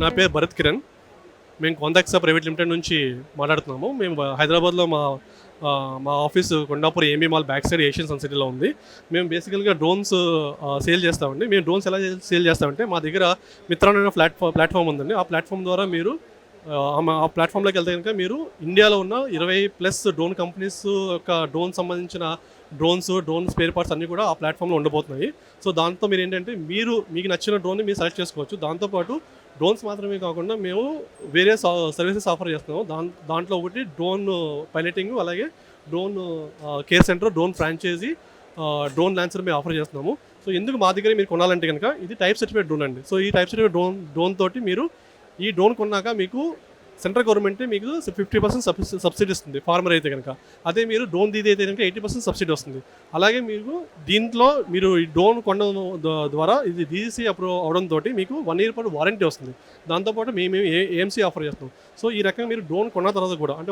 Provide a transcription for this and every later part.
నా పేరు భరత్ కిరణ్. మేము కాంటాక్ట్సా ప్రైవేట్ లిమిటెడ్ నుంచి మాట్లాడుతున్నాము. మేము హైదరాబాద్లో మా office Kondapur AMB mall back side Asian sun సిటీలో ఉంది. మేము బేసికల్గా డ్రోన్స్ సేల్ చేస్తామండి. మేము డ్రోన్స్ ఎలా సేల్ చేస్తామంటే మా దగ్గర మిత్ర అనే ప్లాట్ఫామ్ ఉందండి. ఆ ప్లాట్ఫామ్ ద్వారా మీరు ఆ ప్లాట్ఫామ్లోకి వెళ్తే కనుక మీరు ఇండియాలో ఉన్న 20+ డ్రోన్ కంపెనీస్ యొక్క డ్రోన్ సంబంధించిన డ్రోన్ స్పేర్ పార్ట్స్ అన్నీ కూడా ఆ ప్లాట్ఫామ్లో ఉండబోతున్నాయి. సో దాంతో మీరు ఏంటంటే మీకు నచ్చిన డ్రోన్ని మీరు సెలెక్ట్ చేసుకోవచ్చు. దాంతోపాటు డ్రోన్స్ మాత్రమే కాకుండా మేము వేరే సర్వీసెస్ ఆఫర్ చేస్తున్నాము. దాంట్లో ఒకటి డ్రోన్ పైలటింగ్, అలాగే drone care center, drone franchisee, drone lancer మేము ఆఫర్ చేస్తున్నాము. సో ఎందుకు మా దగ్గర మీరు కొనాలంటే కనుక ఇది టైప్ సర్టిఫికేట్ డ్రోన్ అండి. సో ఈ టైప్ సర్టిఫికేట్ డ్రోన్ తోటి మీరు ఈ డ్రోన్ కొన్నాక మీకు సెంట్రల్ గవర్నమెంట్ మీకు 50% సబ్సిడీ ఇస్తుంది ఫార్మర్ అయితే కనుక. అదే మీరు డ్రోన్ దీది అయితే కనుక 80% సబ్సిడీ వస్తుంది. అలాగే దీంట్లో మీరు ఈ డ్రోన్ కొనడం ద్వారా ఇది డీజీసీ అప్రూవ్ అవడంతో మీకు 1 year పాటు వారంటీ వస్తుంది. దాంతోపాటు మేము ఏఎంసీ ఆఫర్ చేస్తాం. సో ఈ రకంగా మీరు డ్రోన్ కొన్న తర్వాత కూడా అంటే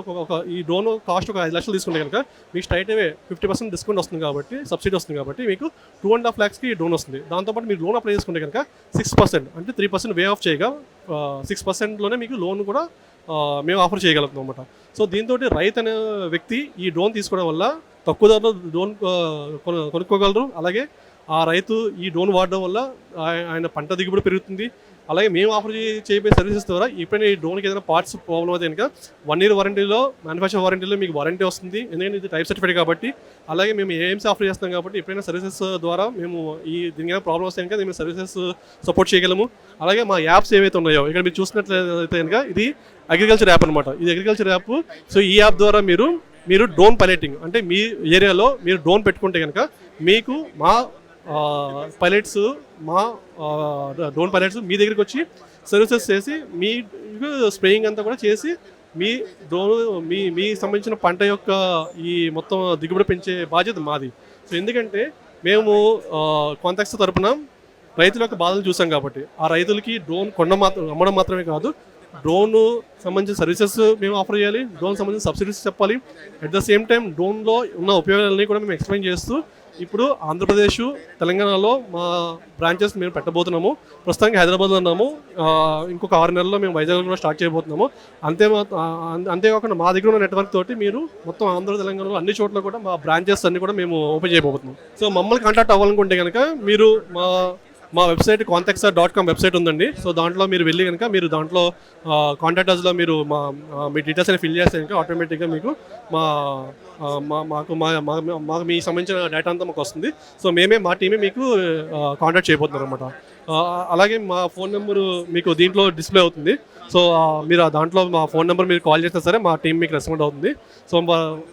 ఈ డ్రోన్ కాస్ట్ ఒక 5 లక్షలు తీసుకుంటే కనుక మీకు స్ట్రైట్ అవే 50% డిస్కౌంట్ వస్తుంది కాబట్టి, సబ్సిడీ వస్తుంది కాబట్టి మీకు 2.5 lakhsకి డ్రోన్ వస్తుంది. దాంతోపాటు మీరు లోన్ అప్లై చేసుకుంటే కనుక 6% అంటే 3% వే ఆఫ్ చేయగా 6%లోనే మీకు లోన్ కూడా మేము ఆఫర్ చేయగలుగుతాం అన్నమాట. సో దీంతో రైతు అనే వ్యక్తి ఈ డ్రోన్ తీసుకోవడం వల్ల తక్కువ ధరలో డ్రోన్ కొనుక్కోగలరు. అలాగే ఆ రైతు ఈ డ్రోన్ వాడడం వల్ల ఆయన పంట దిగుబడి పెరుగుతుంది. అలాగే మేము ఆఫర్ చేయబోయే సర్వీసెస్ ద్వారా ఎప్పుడైనా ఈ డ్రోన్కి ఏదైనా పార్ట్స్ ప్రాబ్లం అయితే కనుక 1 year వారంటీలో, మ్యానుఫ్యాక్చర్ వారంటీలో మీకు వారంటీ వస్తుంది. ఎందుకంటే ఇది టైప్ సర్టిఫికేట్ కాబట్టి. అలాగే మేము ఏఎంసీ ఆఫర్ చేస్తాం కాబట్టి ఎప్పుడైనా సర్వీసెస్ ద్వారా మేము దీనికి ప్రాబ్లం వస్తే కనుక మేము సర్వీసెస్ సపోర్ట్ చేయగలము. అలాగే మా యాప్స్ ఏవైతే ఉన్నాయో ఇక్కడ మీరు చూసినట్లయితే కనుక ఇది అగ్రికల్చర్ యాప్ అనమాట. ఇది అగ్రికల్చర్ యాప్. సో ఈ యాప్ ద్వారా మీరు డ్రోన్ పైలటింగ్ అంటే మీ ఏరియాలో మీరు డ్రోన్ పెట్టుకుంటే కనుక మీకు మా డ్రోన్ పైలట్స్ మీ దగ్గరికి వచ్చి సర్వీసెస్ చేసి మీకు స్ప్రేయింగ్ అంతా కూడా చేసి మీ డ్రోన్ మీ సంబంధించిన పంట యొక్క ఈ మొత్తం దిగుబడి పెంచే బాధ్యత మాది. సో ఎందుకంటే మేము కాంటాక్ట్స్ తరపున రైతుల యొక్క బాధలు చూసాం కాబట్టి ఆ రైతులకి డ్రోన్ అమ్మడం మాత్రమే కాదు, డ్రోన్ సంబంధించిన సర్వీసెస్ మేము ఆఫర్ చేయాలి, డ్రోన్ సంబంధించిన సబ్సిడీస్ చెప్పాలి. అట్ ద సేమ్ టైం డ్రోన్లో ఉన్న ఉపయోగాలన్నీ కూడా మేము ఎక్స్ప్లెయిన్ చేస్తూ ఇప్పుడు ఆంధ్రప్రదేశ్, తెలంగాణలో మా బ్రాంచెస్ మేము పెట్టబోతున్నాము. ప్రస్తుతానికి హైదరాబాద్లో ఉన్నాము. ఇంకొక 6 నెలల్లో మేము వైజాగ్లో కూడా స్టార్ట్ చేయబోతున్నాము. అంతేకాకుండా మా దగ్గర ఉన్న నెట్వర్క్ తోటి మీరు మొత్తం ఆంధ్ర, తెలంగాణలో అన్ని చోట్ల కూడా మా బ్రాంచెస్ అన్ని కూడా మేము ఓపెన్ చేయబోతున్నాం. సో మమ్మల్ని కాంటాక్ట్ అవ్వాలనుకుంటే కనుక మీరు మా వెబ్సైట్ contactsa.com వెబ్సైట్ ఉందండి. సో దాంట్లో మీరు వెళ్ళి కనుక మీరు దాంట్లో కాంటాక్ట్ అస్లో మీరు మీ డీటెయిల్స్ అని ఫిల్ చేస్తే కనుక ఆటోమేటిక్గా మీకు మాకు మీ సంబంధించిన డేటా అంతా మాకు వస్తుంది. సో మా టీమే మీకు కాంటాక్ట్ చేయబోతున్నారు అనమాట. అలాగే మా ఫోన్ నెంబరు మీకు దీంట్లో డిస్ప్లే అవుతుంది. సో మీరు దాంట్లో మా ఫోన్ నెంబర్ మీరు కాల్ చేస్తే సరే మా టీం మీకు రెస్పాండ్ అవుతుంది. సో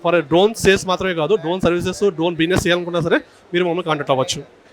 ఫర్ డ్రోన్ సేల్స్ మాత్రమే కాదు, డ్రోన్ సర్వీసెస్, డ్రోన్ బిజినెస్ చేయాలనుకున్నా సరే మీరు మమ్మల్ని కాంటాక్ట్ అవ్వచ్చు.